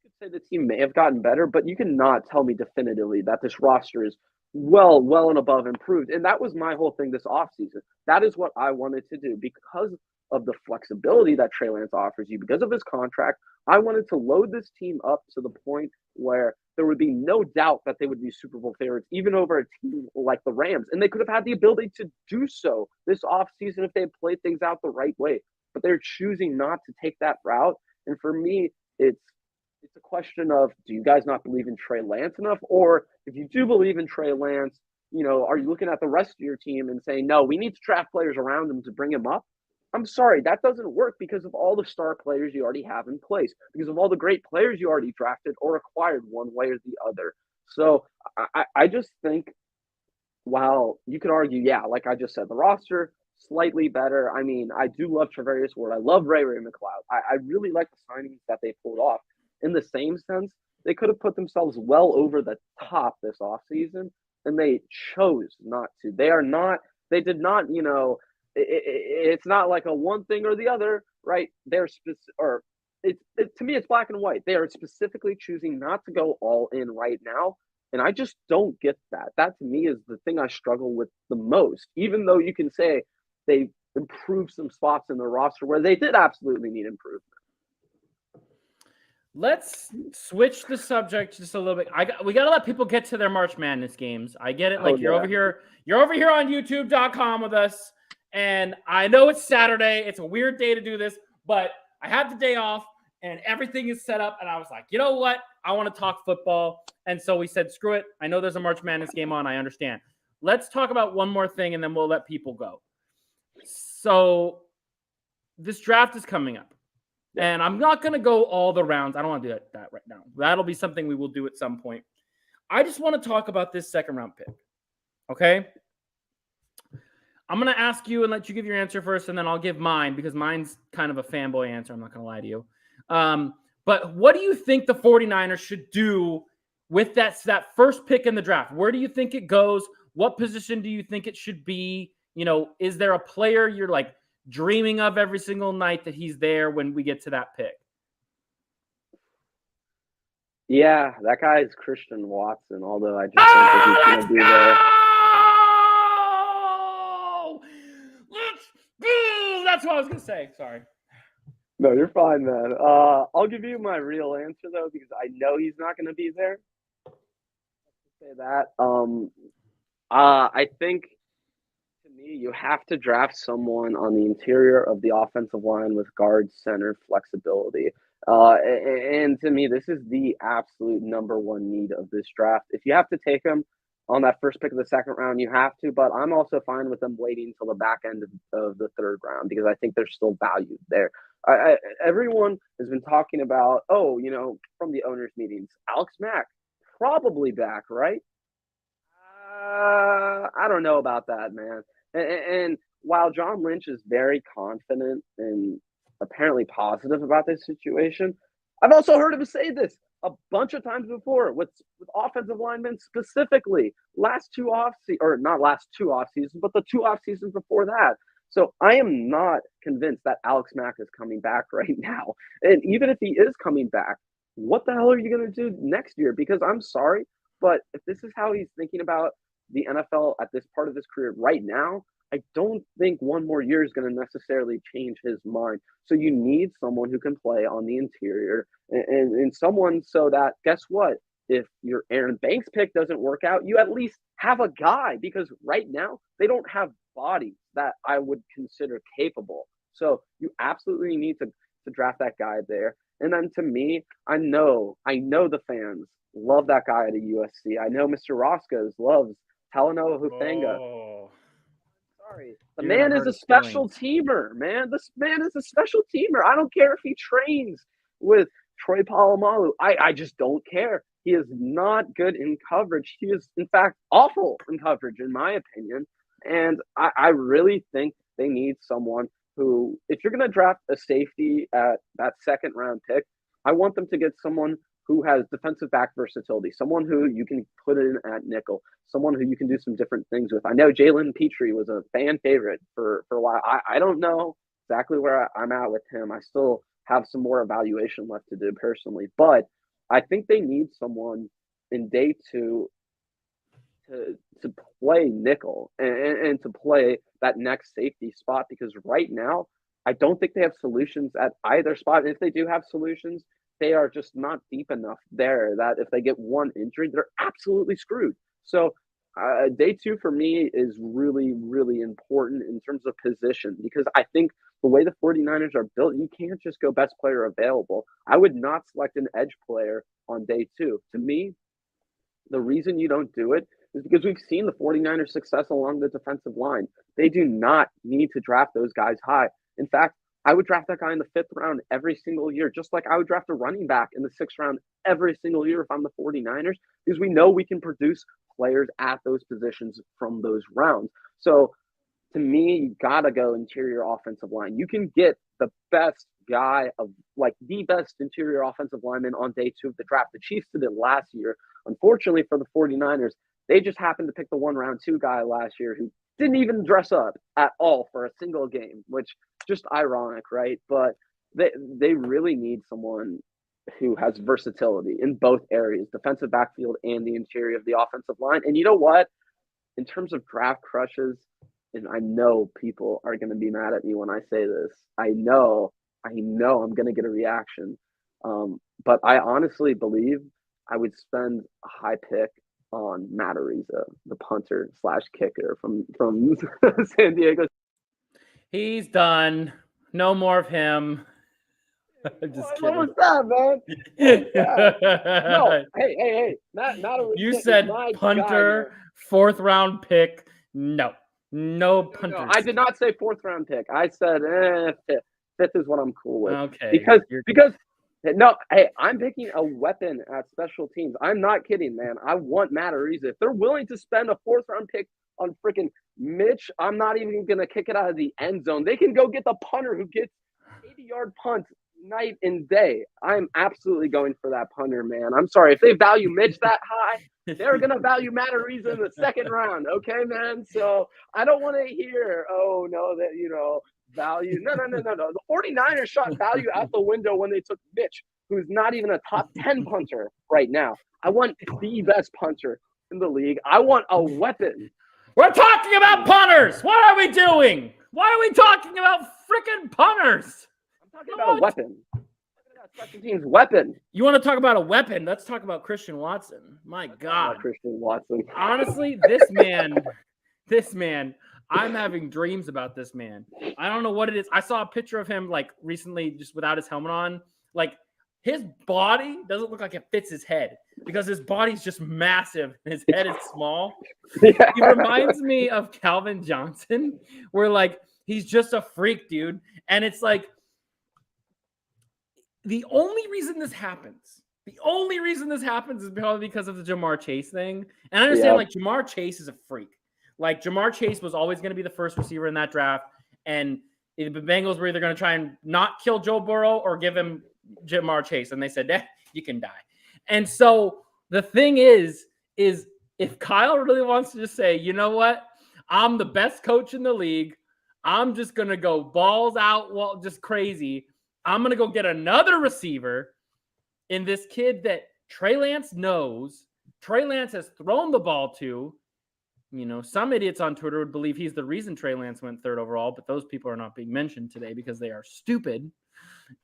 you could say the team may have gotten better, but you cannot tell me definitively that this roster is well and above improved. And that was my whole thing this offseason. That is what I wanted to do because of the flexibility that Trey Lance offers you, because of his contract. I wanted to load this team up to the point where there would be no doubt that they would be Super Bowl favorites, even over a team like the Rams. And they could have had the ability to do so this offseason if they had played things out the right way. But they're choosing not to take that route. And for me, it's a question of, do you guys not believe in Trey Lance enough? Or if you do believe in Trey Lance, are you looking at the rest of your team and saying, no, we need to draft players around him to bring him up? I'm sorry, that doesn't work because of all the star players you already have in place, because of all the great players you already drafted or acquired one way or the other. So I just think, while you could argue, yeah, like I just said, the roster slightly better. I mean, I do love Travarius Ward. I love Ray McCloud. I really like the signings that they pulled off. In the same sense, they could have put themselves well over the top this offseason, and they chose not to. They did not, it's not like a one thing or the other, right? They're to me, it's black and white. They are specifically choosing not to go all in right now. And I just don't get that. That to me is the thing I struggle with the most, even though you can say they improved some spots in the roster where they did absolutely need improvement. Let's switch the subject just a little bit. We got to let people get to their March Madness games. I get it. Like, you're over here on YouTube.com with us. And I know it's Saturday. It's a weird day to do this, but I had the day off and everything is set up. And I was like, you know what? I want to talk football. And so we said, screw it. I know there's a March Madness game on. I understand. Let's talk about one more thing and then we'll let people go. So this draft is coming up. And I'm not going to go all the rounds. I don't want to do that right now. That'll be something we will do at some point. I just want to talk about this second round pick. Okay? I'm going to ask you and let you give your answer first, and then I'll give mine because mine's kind of a fanboy answer. I'm not going to lie to you. But what do you think the 49ers should do with that first pick in the draft? Where do you think it goes? What position do you think it should be? Is there a player you're like dreaming of every single night that he's there when we get to that pick? Yeah, that guy is Christian Watson, although I just don't think he's going to be there. Let's go! That's what I was going to say. Sorry. No, you're fine, man. I'll give you my real answer, though, because I know he's not going to be there. Say that. I think, to me, you have to draft someone on the interior of the offensive line with guard center flexibility. And to me, this is the absolute number one need of this draft. If you have to take him on that first pick of the second round, you have to. But I'm also fine with them waiting until the back end of the third round because I think there's still value there. Everyone has been talking about, from the owners' meetings, Alex Mack probably back, right? I don't know about that, man. And while John Lynch is very confident and apparently positive about this situation, I've also heard him say this a bunch of times before with offensive linemen specifically last two off or not last two off seasons, but the two off seasons before that. So I am not convinced that Alex Mack is coming back right now. And even if he is coming back, what the hell are you going to do next year? Because I'm sorry, but if this is how he's thinking about the NFL at this part of his career right now, I don't think one more year is going to necessarily change his mind. So you need someone who can play on the interior and someone so that, guess what? If your Aaron Banks pick doesn't work out, you at least have a guy, because right now they don't have bodies that I would consider capable. So you absolutely need to draft that guy there. And then to me, I know the fans love that guy at a USC. I know Mr. Roscoe's loves Talanoa Hufanga. Oh, Sorry. The you're man gonna is hurt a his special feelings. teamer, man. This man is a special teamer. I don't care if he trains with Troy Polamalu. I just don't care. He is not good in coverage. He is, in fact, awful in coverage, in my opinion. And I really think they need someone who, if you're going to draft a safety at that second round pick, I want them to get someone who has defensive back versatility, someone who you can put in at nickel, someone who you can do some different things with. I know Jalen Petrie was a fan favorite for a while. I don't know exactly where I'm at with him. I still have some more evaluation left to do personally, but I think they need someone in day two to play nickel and to play that next safety spot, because right now I don't think they have solutions at either spot. And if they do have solutions, they are just not deep enough there that if they get one injury, they're absolutely screwed. So day two for me is really, really important in terms of position, because I think the way the 49ers are built, you can't just go best player available. I would not select an edge player on day two. To me, the reason you don't do it is because we've seen the 49ers success along the defensive line. They do not need to draft those guys high. In fact, I would draft that guy in the 5th round every single year, just like I would draft a running back in the 6th round every single year if I'm the 49ers, because we know we can produce players at those positions from those rounds. So to me, you gotta go interior offensive line. You can get the best guy of like the best interior offensive lineman on day two of the draft. The Chiefs did it last year. Unfortunately for the 49ers, they just happened to pick the 1 round 2 guy last year who didn't even dress up at all for a single game, which just ironic, right? But they really need someone who has versatility in both areas, defensive backfield and the interior of the offensive line. And you know what? In terms of draft crushes, and I know people are going to be mad at me when I say this. I know I'm going to get a reaction. But I honestly believe I would spend a high pick on Matt Ariza, the punter / kicker from San Diego. He's done. No more of him. I'm just kidding. What was that, man? What was that? No, hey, Matt Ariza You is said my punter, guy, 4th round pick. No punters. No, I did not say 4th round pick. I said 5th. 5th is what I'm cool with. Okay. Because no, hey, I'm picking a weapon at special teams. I'm not kidding, man. I want Matt Ariza. If they're willing to spend a 4th round pick on freaking Mitch, I'm not even going to kick it out of the end zone. They can go get the punter who gets 80-yard punts night and day. I'm absolutely going for that punter, man. I'm sorry. If they value Mitch that high, they're going to value Matt Ariza in the 2nd round. Okay, man? So I don't want to hear, oh, no, that, value. No. The 49ers shot value out the window when they took Mitch, who's not even a top 10 punter right now. I want the best punter in the league. I want a weapon. We're talking about punters. What are we doing? Why are we talking about freaking punters? I'm talking about a weapon. I'm talking about special teams weapon. You want to talk about a weapon? Let's talk about Christian Watson. My God. Christian Watson. Honestly, this man, I'm having dreams about this man. I don't know what it is. I saw a picture of him like recently just without his helmet on. Like his body doesn't look like it fits his head because his body's just massive and his head is small. Yeah. He reminds me of Calvin Johnson, where like he's just a freak, dude. And it's like the only reason this happens is probably because of the Jamar Chase thing. And I understand like Jamar Chase is a freak. Like Jamar Chase was always going to be the first receiver in that draft, and the Bengals were either going to try and not kill Joe Burrow or give him Jamar Chase, and they said, you can die. And so the thing is if Kyle really wants to just say, you know what, I'm the best coach in the league, I'm just going to go balls out, well, just crazy. I'm going to go get another receiver in this kid that Trey Lance knows. Trey Lance has thrown the ball to. You know, some idiots on Twitter would believe he's the reason Trey Lance went 3rd overall, but those people are not being mentioned today because they are stupid.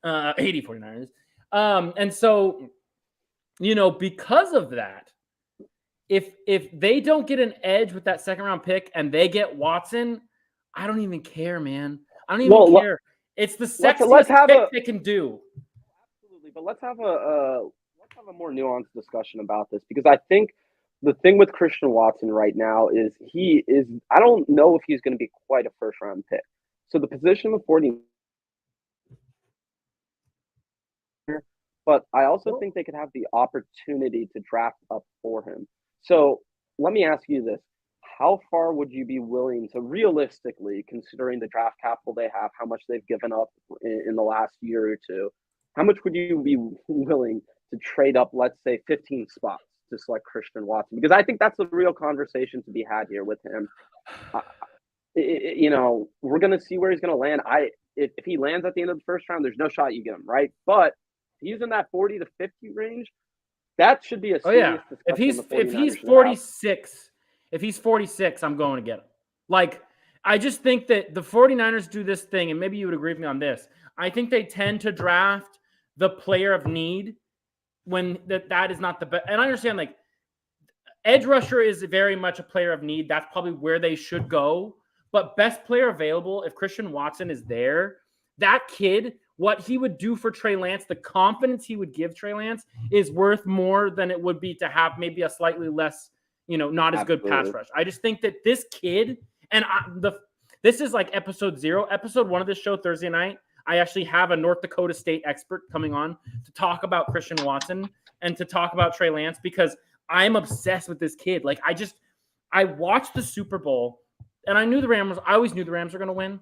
49ers. And so, you know, because of that, if they don't get an edge with that 2nd round pick and they get Watson, I don't even care, man. I don't even care. It's the sexiest pick they can do. Absolutely, but let's have a more nuanced discussion about this, because I think the thing with Christian Watson right now is I don't know if he's going to be quite a 1st round pick. So the position of 40, but I also think they could have the opportunity to draft up for him. So let me ask you this. How far would you be willing to, realistically, considering the draft capital they have, how much they've given up in the last year or two, how much would you be willing to trade up, let's say, 15 spots to select Christian Watson? Because I think that's a real conversation to be had here with him. You know, we're going to see where he's going to land. If he lands at the end of the 1st round, there's no shot you get him, right? But if he's in that 40 to 50 range, that should be a serious discussion. If he's 46, if he's 46, I'm going to get him. Like, I just think that the 49ers do this thing, and maybe you would agree with me on this. I think they tend to draft the player of need when that is not the best. And I understand, like, edge rusher is very much a player of need. That's probably where they should go. But best player available, if Christian Watson is there, that kid, what he would do for Trey Lance, the confidence he would give Trey Lance is worth more than it would be to have maybe a slightly less, you know, not as good pass rush. I just think that this kid, and this is like episode 0. Episode 1 of this show, Thursday night, I actually have a North Dakota State expert coming on to talk about Christian Watson and to talk about Trey Lance, because I'm obsessed with this kid. Like, I watched the Super Bowl, and I always knew the Rams were going to win.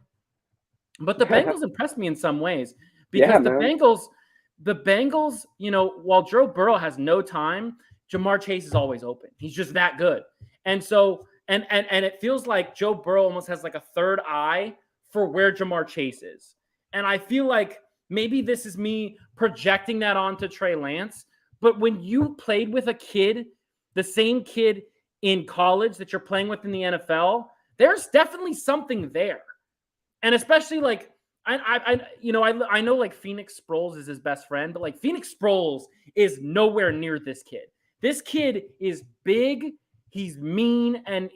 But the Bengals impressed me in some ways, because the Bengals, you know, while Joe Burrow has no time, Jamar Chase is always open. He's just that good. And so, and it feels like Joe Burrow almost has like a 3rd eye for where Jamar Chase is. And I feel like maybe this is me projecting that onto Trey Lance. But when you played with a kid, the same kid in college that you're playing with in the NFL, there's definitely something there. And especially, like, I know like Phoenix Sproles is his best friend, but like Phoenix Sproles is nowhere near this kid. This kid is big, he's mean, and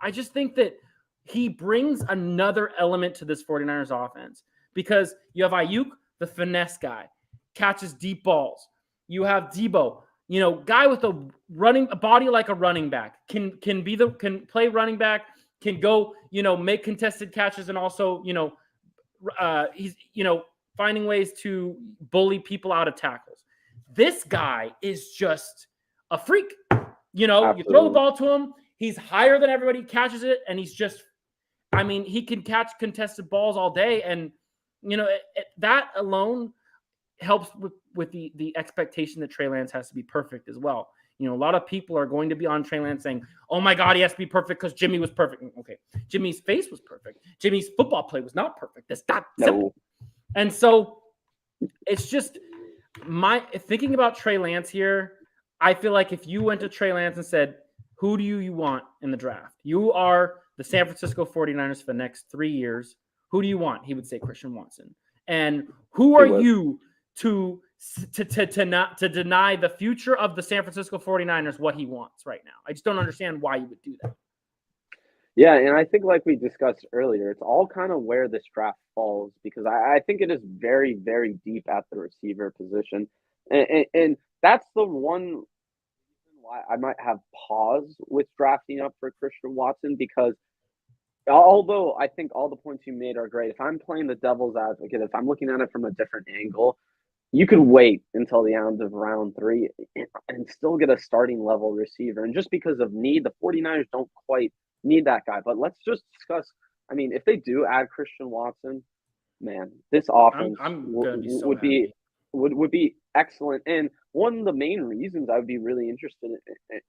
I just think that he brings another element to this 49ers offense, because you have Ayuk, the finesse guy, catches deep balls. You have Debo, you know, guy with a body like a running back, can play running back, can go, you know, make contested catches, and also, you know, he's, you know, finding ways to bully people out of tackles. This guy is just a freak. You know, Absolutely. You throw the ball to him, he's higher than everybody, catches it, and he's just, I mean, he can catch contested balls all day. And, you know, that alone helps with the expectation that Trey Lance has to be perfect as well. You know, a lot of people are going to be on Trey Lance saying, oh my God, he has to be perfect because Jimmy was perfect. Okay, Jimmy's face was perfect. Jimmy's football play was not perfect. That's not simple. And so it's just thinking about Trey Lance here. I feel like if you went to Trey Lance and said, who do you want in the draft? You are the San Francisco 49ers for the next 3 years. Who do you want? He would say Christian Watson. And who are you to deny the future of the San Francisco 49ers what he wants right now? I just don't understand why you would do that. Yeah, and I think, like we discussed earlier, it's all kind of where this draft falls, because I think it is very, very deep at the receiver position. And that's the one reason why I might have pause with drafting up for Christian Watson, because although I think all the points you made are great, if I'm playing the devil's advocate, if I'm looking at it from a different angle, you could wait until the end of round 3 and still get a starting level receiver. And just because of need, the 49ers don't quite need that guy. But let's just discuss. I mean, if they do add Christian Watson, man, this offense I'm gonna be so would be happy. would be excellent. And one of the main reasons I would be really interested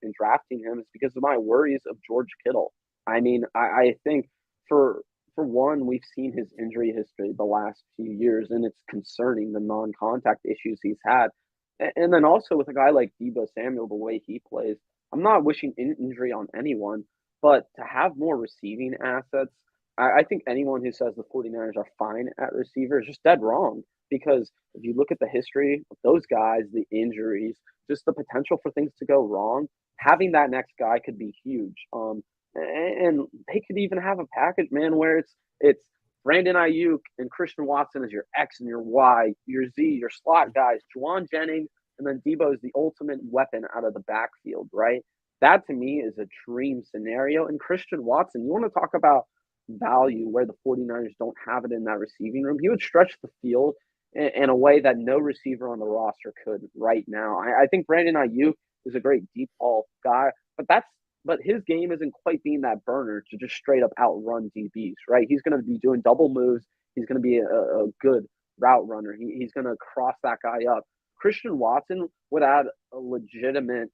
in drafting him is because of my worries of George Kittle. I mean, I think for one, we've seen his injury history the last few years, and it's concerning the non-contact issues he's had. And then also with a guy like Debo Samuel, the way he plays, I'm not wishing injury on anyone, but to have more receiving assets, I think anyone who says the 49ers are fine at receiver is just dead wrong. Because if you look at the history of those guys, the injuries, just the potential for things to go wrong, having that next guy could be huge. And they could even have a package, man, where it's Brandon Ayuk and Christian Watson as your X and your Y, your Z, your slot guys, Juwan Jennings, and then Debo is the ultimate weapon out of the backfield, right? That to me is a dream scenario. And Christian Watson, you want to talk about value where the 49ers don't have it in that receiving room. He would stretch the field in a way that no receiver on the roster could right now. I think Brandon Ayuk is a great deep ball guy, but his game isn't quite being that burner to just straight up outrun DBs, right? He's going to be doing double moves. He's going to be a good route runner. He's going to cross that guy up. Christian Watson would add a legitimate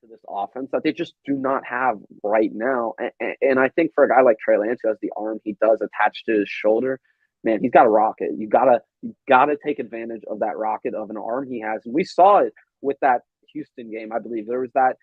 to this offense that they just do not have right now. And I think for a guy like Trey Lance who has the arm he does attached to his shoulder, man, he's got a rocket. You gotta take advantage of that rocket of an arm he has. And we saw it with that Houston game, I believe. There was that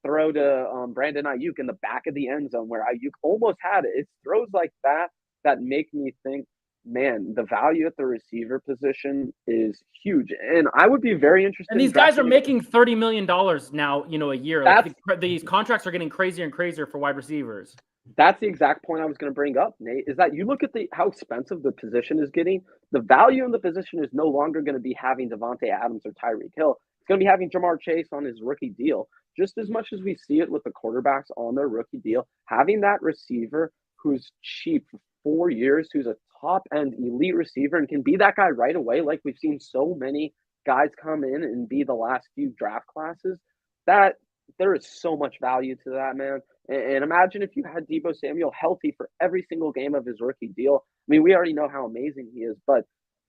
throw to Brandon Ayuk in the back of the end zone where Ayuk almost had it. It's throws like that that make me think, man, the value at the receiver position is huge. And I would be very interested And these guys are making $30 million now, a year. Like these contracts are getting crazier and crazier for wide receivers. That's the exact point I was going to bring up, Nate, is that you look at how expensive the position is getting. The value in the position is no longer going to be having Devontae Adams or Tyreek Hill. It's going to be having Jamar Chase on his rookie deal. Just as much as we see it with the quarterbacks on their rookie deal, having that receiver who's cheap for 4 years, who's a top-end elite receiver and can be that guy right away, like we've seen so many guys come in and be the last few draft classes, that there is so much value to that, man. And imagine if you had Debo Samuel healthy for every single game of his rookie deal. I mean, we already know how amazing he is, but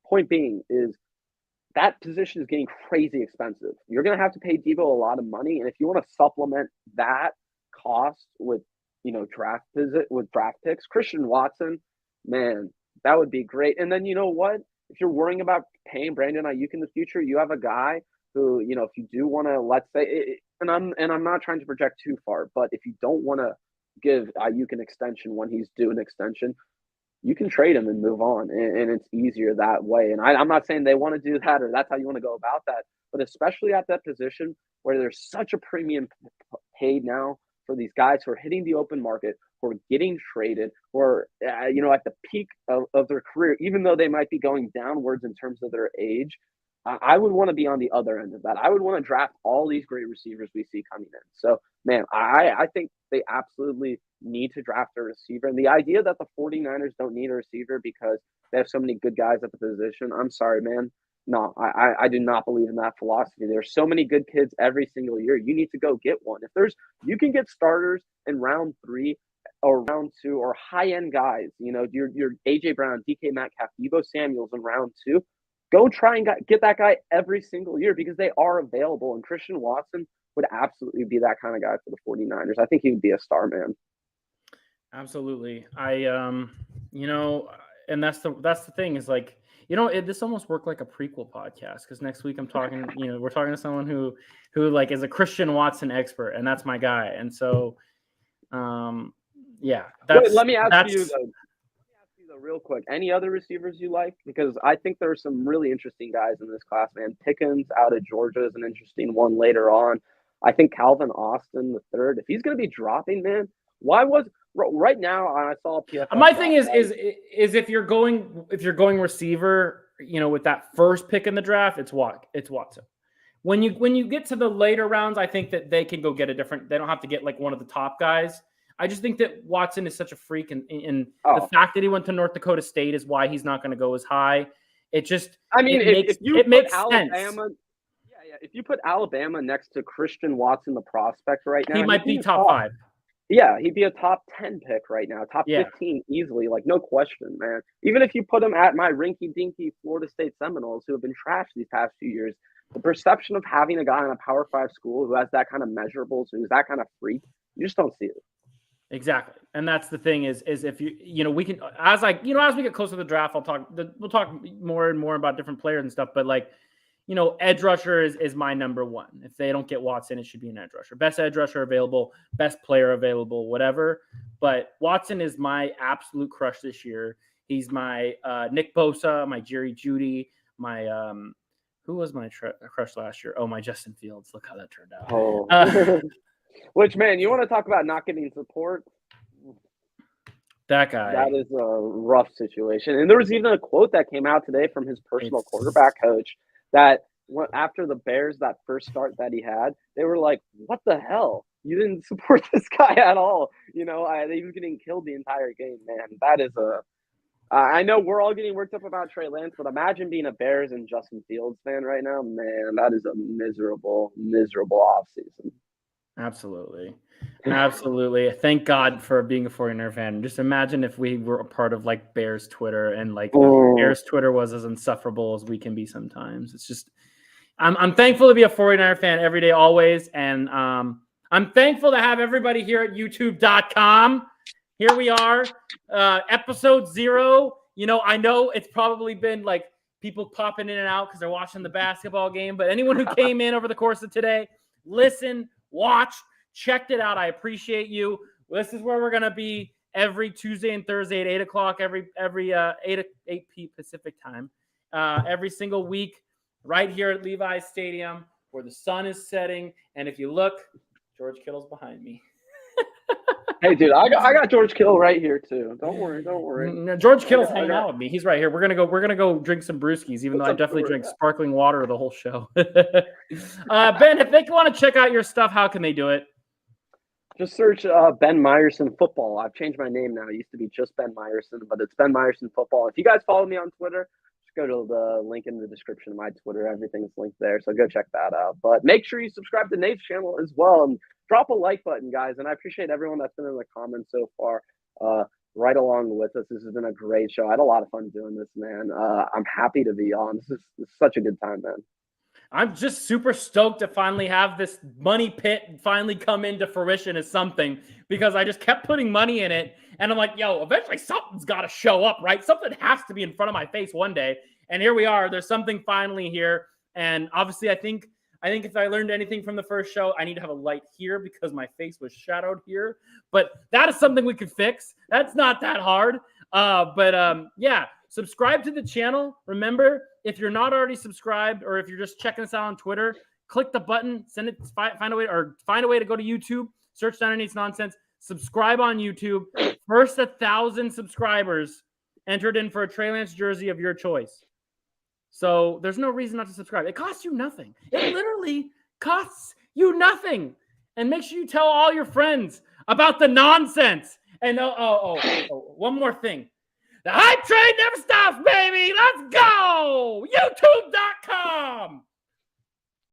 point being is that position is getting crazy expensive. You're going to have to pay Debo a lot of money, and if you want to supplement that cost with, draft picks, Christian Watson, man, that would be great. And then you know what? If you're worrying about paying Brandon Ayuk in the future, you have a guy who, if you do want to, let's say, and I'm not trying to project too far, but if you don't want to give Ayuk an extension when he's due an extension, you can trade him and move on, and it's easier that way. And I'm not saying they want to do that or that's how you want to go about that, but especially at that position where there's such a premium paid now for these guys who are hitting the open market, who are getting traded, or at the peak of their career, even though they might be going downwards in terms of their age. I would want to be on the other end of that. I would want to draft all these great receivers we see coming in. So, man, I think they absolutely need to draft a receiver. And the idea that the 49ers don't need a receiver because they have so many good guys at the position, I'm sorry, man. No, I do not believe in that philosophy. There's so many good kids every single year. You need to go get one. You can get starters in round 3 or round 2 or high-end guys. Your A.J. Brown, DK Metcalf, Debo Samuels in round 2. Go try and get that guy every single year because they are available. And Christian Watson would absolutely be that kind of guy for the 49ers. I think he would be a star, man. Absolutely. And that's the thing is like, this almost worked like a prequel podcast because next week I'm talking, we're talking to someone who like is a Christian Watson expert, and that's my guy. And so, yeah. Let me ask you though, real quick. Any other receivers you like? Because I think there are some really interesting guys in this class, man. Pickens out of Georgia is an interesting one later on. I think Calvin Austin the third, if he's going to be dropping, man, right now I saw PFF. My thing is if you're going receiver, with that first pick in the draft, it's Watson. When you get to the later rounds, I think that they can go get they don't have to get like one of the top guys. I just think that Watson is such a freak, and the fact that he went to North Dakota State is why he's not going to go as high. It just, it makes sense. If you put Alabama next to Christian Watson, the prospect right now, he might be top 5. Yeah, he'd be a top 10 pick right now, top Yeah, 15 easily, like, no question, man. Even if you put him at my rinky-dinky Florida State Seminoles, who have been trashed these past few years, the perception of having a guy in a Power 5 school who has that kind of measurables, who's that kind of freak, you just don't see it. exactly. And that's the thing is if we can, as we get closer to the draft, we'll talk more and more about different players and stuff. But like, edge rusher is my number one. If they don't get Watson, it should be an edge rusher. Best edge rusher available, best player available, whatever. But Watson is my absolute crush this year. He's my Nick Bosa, my Jerry Jeudy, my who was my crush last year? Oh, my Justin Fields. Look how that turned out. Oh. Which, man, you want to talk about not getting support? That guy. That is a rough situation. And there was even a quote that came out today from his personal quarterback coach that after the Bears, that first start that he had, they were like, what the hell? You didn't support this guy at all. He was getting killed the entire game, man. That is I know we're all getting worked up about Trey Lance, but imagine being a Bears and Justin Fields fan right now. Man, that is a miserable, miserable offseason. Absolutely. Absolutely. Thank God for being a 49er fan. Just imagine if we were a part of like Bears Twitter and like Bears Twitter was as insufferable as we can be sometimes. It's just I'm thankful to be a 49er fan every day, always. And I'm thankful to have everybody here at youtube.com. Here we are, episode 0. I know it's probably been like people popping in and out because they're watching the basketball game, but anyone who came in over the course of today, listen, watched, checked it out. I appreciate you. This is where we're going to be every Tuesday and Thursday at 8 o'clock, every 8 p Pacific time, every single week right here at Levi's Stadium where the sun is setting. And if you look, George Kittle's behind me. Hey, dude, I got George Kittle right here too. Don't worry. No, George Kittle's hanging out with me. He's right here. We're gonna go drink some brewskis, even though I definitely drink sparkling water the whole show. Ben, if they want to check out your stuff, how can they do it? Just search Ben Meyerson Football. I've changed my name now. It used to be just Ben Meyerson, but it's Ben Meyerson Football. If you guys follow me on Twitter, just go to the link in the description of my Twitter. Everything's linked there, so go check that out. But make sure you subscribe to Nate's channel as well, and drop a like button, guys. And I appreciate everyone that's been in the comments so far, right along with us. This has been a great show. I had a lot of fun doing this, man. I'm happy to be on. This is such a good time, man. I'm just super stoked to finally have this money pit finally come into fruition as something, because I just kept putting money in it. And I'm like, yo, eventually something's got to show up, right? Something has to be in front of my face one day. And here we are. There's something finally here. And obviously, I think if I learned anything from the first show, I need to have a light here because my face was shadowed here. But that is something we could fix. That's not that hard. Yeah, subscribe to the channel. Remember, if you're not already subscribed, or if you're just checking us out on Twitter, click the button, find a way to go to YouTube, search 908's Nonsense, subscribe on YouTube. First 1,000 subscribers entered in for a Trey Lance jersey of your choice. So there's no reason not to subscribe. It costs you nothing. It literally costs you nothing. And make sure you tell all your friends about the nonsense. And one more thing. The hype train never stops, baby. Let's go. YouTube.com.